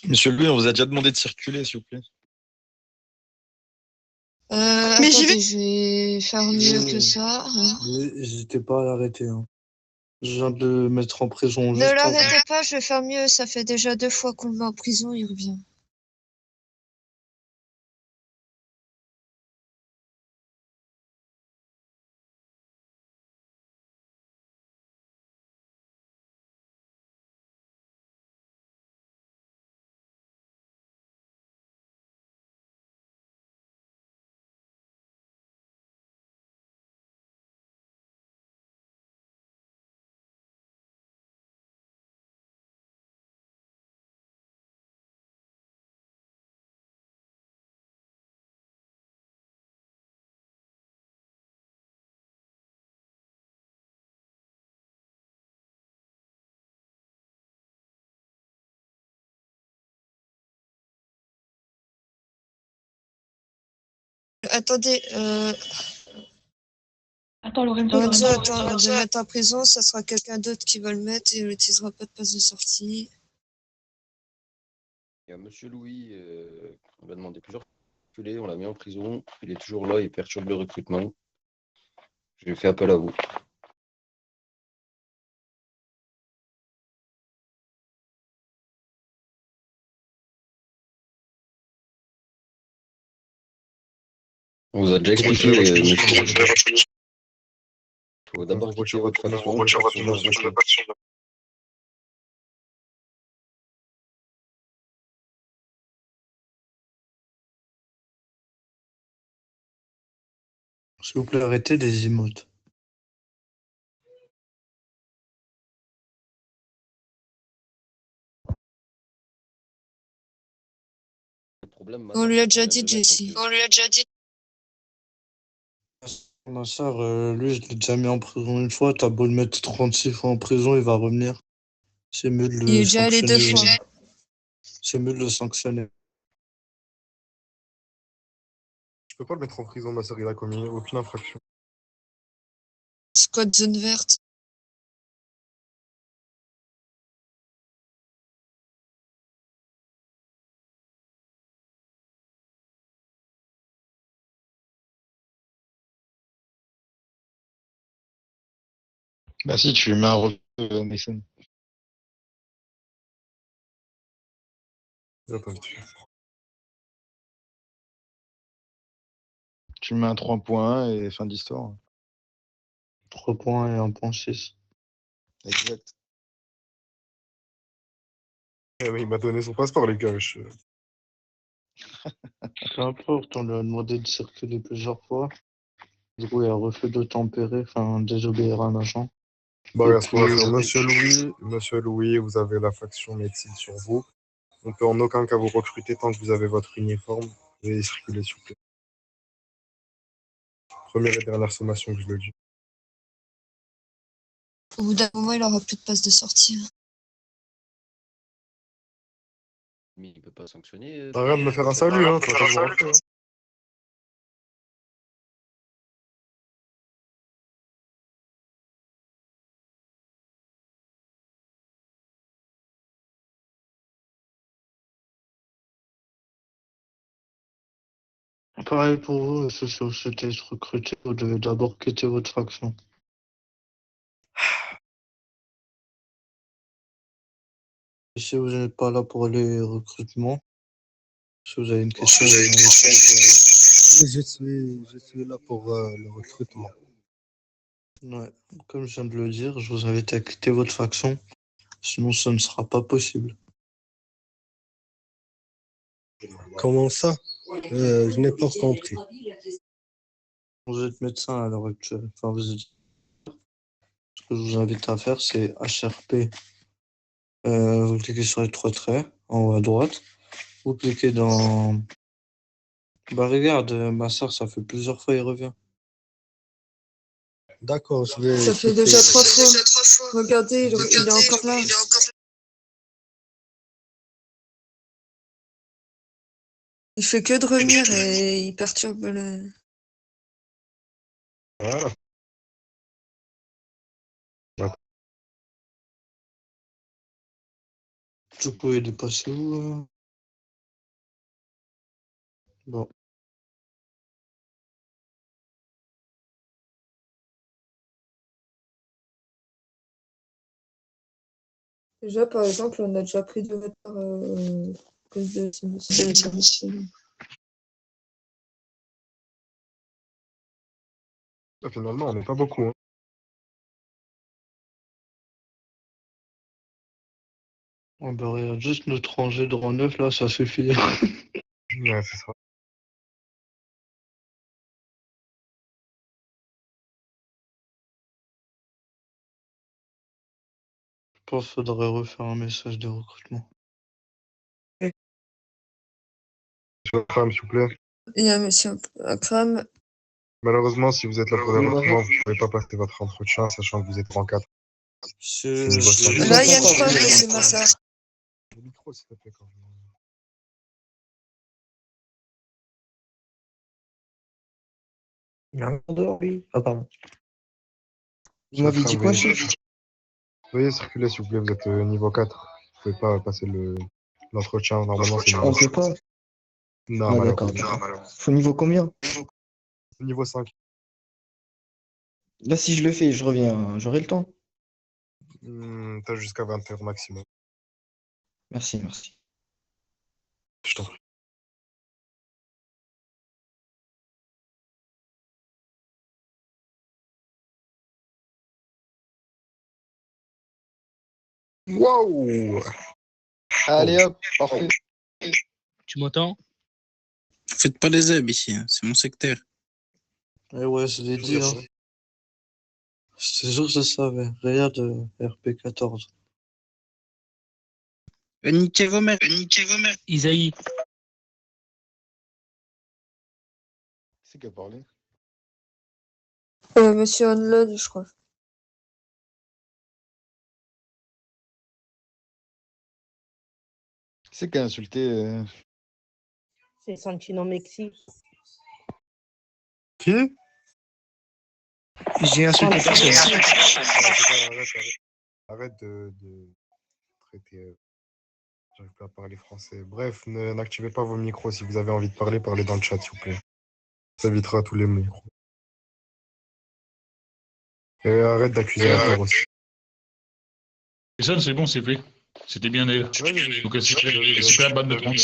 Monsieur Louis, on vous a déjà demandé de circuler, s'il vous plaît. Mais j'y Attendez, je vais faire mieux que ça. Hein. N'hésitez pas à l'arrêter. Hein. Je viens de le mettre en prison Ne juste avant. l'arrêtez pas, je vais faire mieux. Ça fait déjà 2 fois qu'on le met en prison, il revient. Attendez, Attends, Lorenzo, Lorenzo, attends, avant de le mettre en prison, ça sera quelqu'un d'autre qui va le mettre et il n'utilisera pas de passe de sortie. Il y a Monsieur Louis, on lui a demandé plusieurs fois, on l'a mis en prison, il est toujours là, il perturbe le recrutement. J'ai fait appel à vous. On vous a déjà expliqué, il faut d'abord quitter votre faction. S'il vous plaît, arrêtez des emotes. On lui a déjà dit, Jessie. Ma soeur, lui, je l'ai déjà mis en prison une fois. T'as beau le mettre 36 fois en prison, il va revenir. C'est mieux de le Il est déjà allé 2 fois. C'est mieux de le sanctionner. Je peux pas le mettre en prison, ma soeur, il a commis aucune infraction. Squad zone verte. Bah si, tu lui mets un refus, Mason. Il a pas vu. Tu lui mets un 3.1 et fin d'histoire. 3 points et 1.6. Exact. Eh oui, il m'a donné son passeport, les gars. Peu importe, on lui a demandé de circuler plusieurs fois. Du coup, il a refait d'obtempérer, enfin, désobéir à un agent. Bah, regarde, ce qu'on va faire. Monsieur Louis, vous avez la faction médecine sur vous. On peut en aucun cas vous recruter tant que vous avez votre uniforme. Veuillez circuler, s'il vous plaît. Première et dernière sommation que je le dis. Au bout d'un moment, il aura plus de passe de sortie. Mais il peut pas sanctionner. Arrête de me faire un salut, hein. Tu vas pas me rentrer, hein. Pareil pour vous, si vous souhaitez être recruté, vous devez d'abord quitter votre faction. Et si vous n'êtes pas là pour les recrutements, si vous avez une question, Je suis là pour le recrutement. ouais. Comme je viens de le dire, je vous invite à quitter votre faction, sinon ça ne sera pas possible. Comment ça? Je n'ai pas compris. Vous êtes médecin à l'heure actuelle. Enfin, ce que je vous invite à faire, c'est HRP. Vous cliquez sur les 3 traits en haut à droite. Vous cliquez dans. Bah regarde, ma soeur, ça fait plusieurs fois, il revient. D'accord, je vais. Ça fait déjà 3 fois. Regardez, il est encore là. Il fait que de revenir et il perturbe le... Voilà. Du coup, il est passé où Bon. Déjà, par exemple, on a déjà pris du retard à cause de ce monsieur. Ah, finalement, on n'est pas beaucoup, hein. On bah, regarde juste notre rangée de rang 9, là, ça suffit. Ouais, c'est ça. Je pense qu'il faudrait refaire un message de recrutement. Monsieur Akram, s'il vous plaît. Il y a monsieur Akram. Malheureusement, si vous êtes là pour les recrutements, vous ne pouvez pas passer votre entretien, sachant que vous êtes rang 4. Monsieur... Là, il y a une femme, monsieur Massa. Le micro, s'il te plaît, quand même. Il y a un dehors, oui. Ah, pardon. Vous Monsieur m'avez Akram, dit quoi, veuillez- chef? Veuillez circuler, s'il vous plaît, vous êtes niveau 4. Vous ne pouvez pas passer l'entretien. Normalement, c'est On peut pas. Non, Ah, d'accord. malheureusement. Faut niveau combien? Niveau 5. Là, si je le fais, je reviens. J'aurai le temps. T'as jusqu'à 20 heures maximum. Merci, merci. Je t'en prie. Waouh! Allez hop, parfait. Tu m'entends? Faites pas les zèbres ici, hein, c'est mon secteur. Eh ouais, je l'ai dit, hein. C'est sûr que je savais. Regarde RP14. Niquez vos mères. Isaïe, C'est qui a parlé? Monsieur Onload, je crois. C'est qui a insulté C'est Santino Mexique. Qui? J'ai insulté personne. Arrête de traiter. J'arrive pas à parler français. Bref, n'activez pas vos micros. Si vous avez envie de parler, parlez dans le chat, s'il vous plaît. Ça évitera tous les micros. Et arrête d'accuser la tort aussi. ça c'est bon, c'est fait. C'était bien elle. Donc elle s'est fait un ban de 30.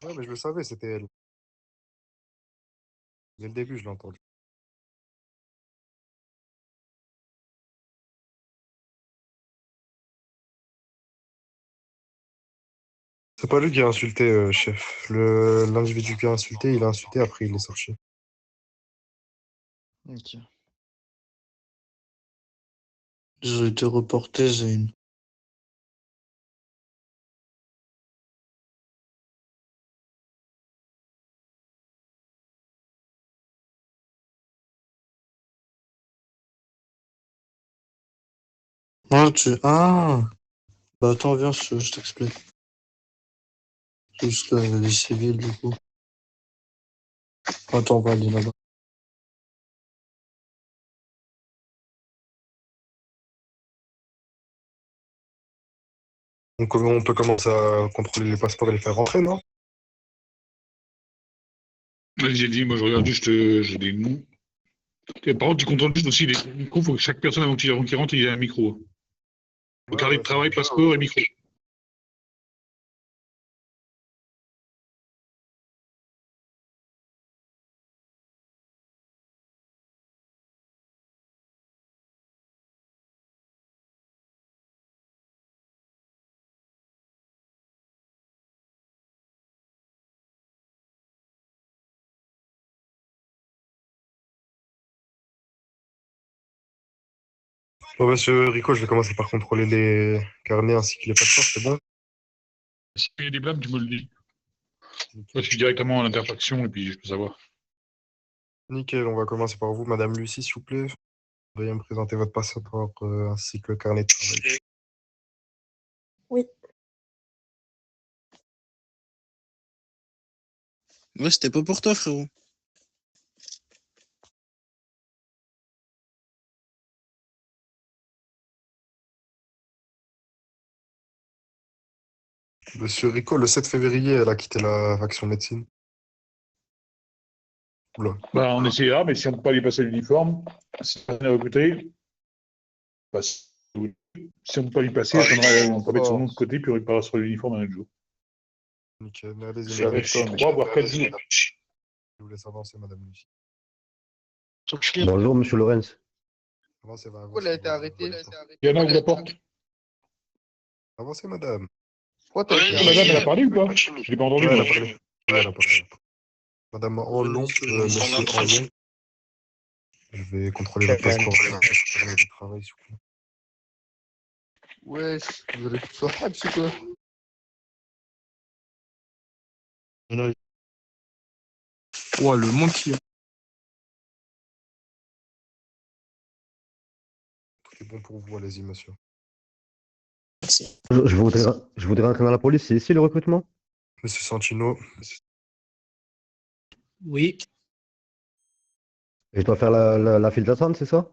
Ouais, mais je le savais, c'était elle. Dès le début, je l'ai entendu. C'est pas lui qui a insulté, chef. L'individu qui a insulté, il a insulté, après il est sorti. Ok. J'ai été reporté, Zayn. Ah, Ah! Bah attends, viens, je t'explique. C'est juste les civils, du coup. Attends, on va aller là-bas. Donc on peut commencer à contrôler les passeports et les faire rentrer, non? J'ai dit, moi je regarde juste, j'ai des noms. Et par contre, tu contrôles juste aussi les micros. Il faut que chaque personne avant qu'il rentre, il ait un micro. Le carnet de travail, passeport et micro. Bon, monsieur Rico, je vais commencer par contrôler les carnets ainsi que les passeports, c'est bon? Si il y a des blâmes, tu me le dis. Moi, je suis directement à l'interfaction et puis je peux savoir. Nickel, on va commencer par vous, Madame Lucie, s'il vous plaît. Veuillez me présenter votre passeport ainsi que le carnet de travail. Oui. Ouais, c'était pas pour toi, frérot. Monsieur Rico, le 7 février, elle a quitté la faction médecine. Oula. Bah, on essayera, mais si on ne peut pas les passer l'uniforme, si on est recruté, bah, si on ne peut pas y passer, on peut mettre son nom de côté, puis on réparera sur l'uniforme un autre jour. Nickel. Allez-y, Ça madame. reste 3 voire 4 jours. Je vous laisse avancer, madame Lucie. Bonjour, monsieur Lorenz. Avancez, va Pourquoi il a été arrêté? Il y en a où la porte. Avancez, madame. Pourquoi t'as été Madame, elle a arrêté? parlé ou pas? Je l'ai pas entendu. Ouais, elle a moi. parlé. Oui, elle a parlé. Madame Enlon, monsieur Enlon. Je vais contrôler votre passeport. Permis de travail, s'il vous plaît. Wesh, vous allez tous sur Habs ou quoi? Ouais, le monkey. Tout est bon pour vous, allez-y, monsieur. Je voudrais entrer dans la police. C'est ici le recrutement? Monsieur Santino, Oui. Je dois faire la file d'attente, c'est ça?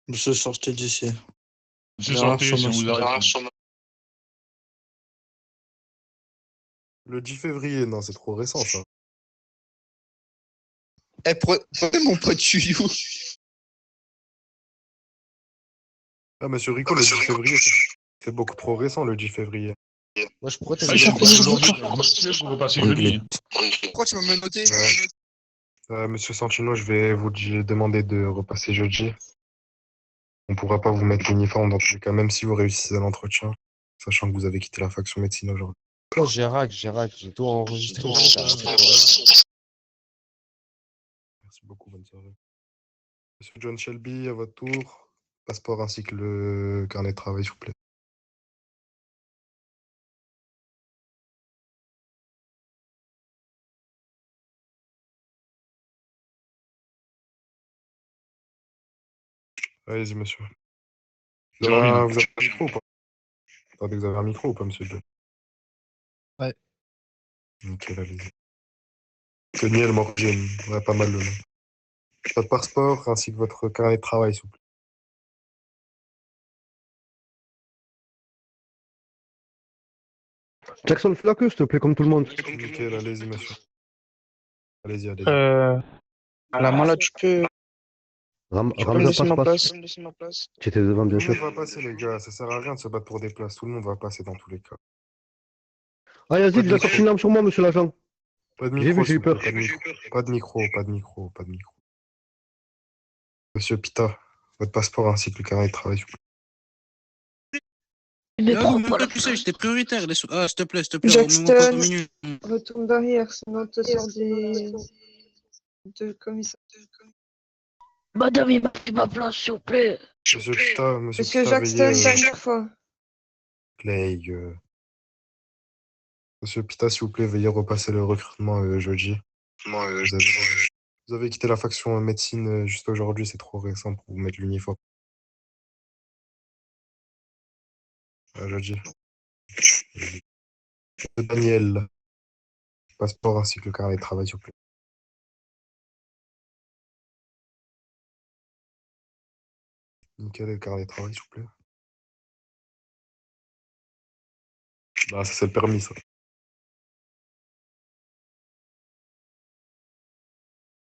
Monsieur, sortez d'ici. Monsieur Derrière Sorté, si on son vous arrête. le 10 février, non, c'est trop récent, ça. Eh, prenez mon pote Chuyou. Ah, monsieur Rico, le 10 février, c'est beaucoup trop récent, le 10 février. Wesh, pourquoi t'as Ah, mis il mon faut pote aujourd'hui, Chuyou? vous repassez jeudi. Pourquoi tu m'as menotté? Monsieur Santino, je vais vous demander de repasser jeudi. On ne pourra pas vous mettre l'uniforme dans tous les cas, même si vous réussissez à l'entretien, sachant que vous avez quitté la faction médecine aujourd'hui. Oh, j'ai tout enregistré. Merci beaucoup, bonne soirée. Monsieur John Shelby, à votre tour. Passeport ainsi que le carnet de travail, s'il vous plaît. Allez-y, monsieur. Vous avez un micro ou pas? Attendez, vous avez un micro ou pas, monsieur John? Ouais. Nickel, allez-y. Daniel Morgan, ouais, pas mal le nom. Votre passeport ainsi que votre carnet de travail, s'il vous plaît. Jackson, fais la queue, s'il te plaît, comme tout le monde. Nickel, allez-y, monsieur. Allez-y, allez-y. À la main là, tu peux me laisser ma place. Tu étais devant, bien Tout le sûr. monde va passer, les gars. Ça sert à rien de se battre pour des places. Tout le monde va passer dans tous les cas. Ah, Yazid, il a sorti une arme sur moi, monsieur l'agent. Pas de J'ai micro, vu, j'ai eu s'il vous peur. plaît, pas de micro, pas de micro, pas de micro. Monsieur Pita, votre passeport ainsi que le carnet de travail, s'il vous plaît. Là, même pas, tu sais, j'étais prioritaire. Ah, s'il te plaît, Jackson, remets-moi pas 2 minutes. retourne derrière, sinon te sort de commissariat. Madame, il m'a pris ma place, s'il vous plaît. Monsieur Pita, monsieur Monsieur Pita, Jackson, veuillez, dernière fois. Clay, Monsieur Pita, s'il vous plaît, veuillez repasser le recrutement jeudi. Vous avez quitté la faction médecine juste aujourd'hui, c'est trop récent pour vous mettre l'uniforme. Jeudi. Monsieur Daniel, passeport ainsi que le carnet de travail, s'il vous plaît. Nickel, et le carnet de travail, s'il vous plaît. Bah, ça, c'est le permis, ça.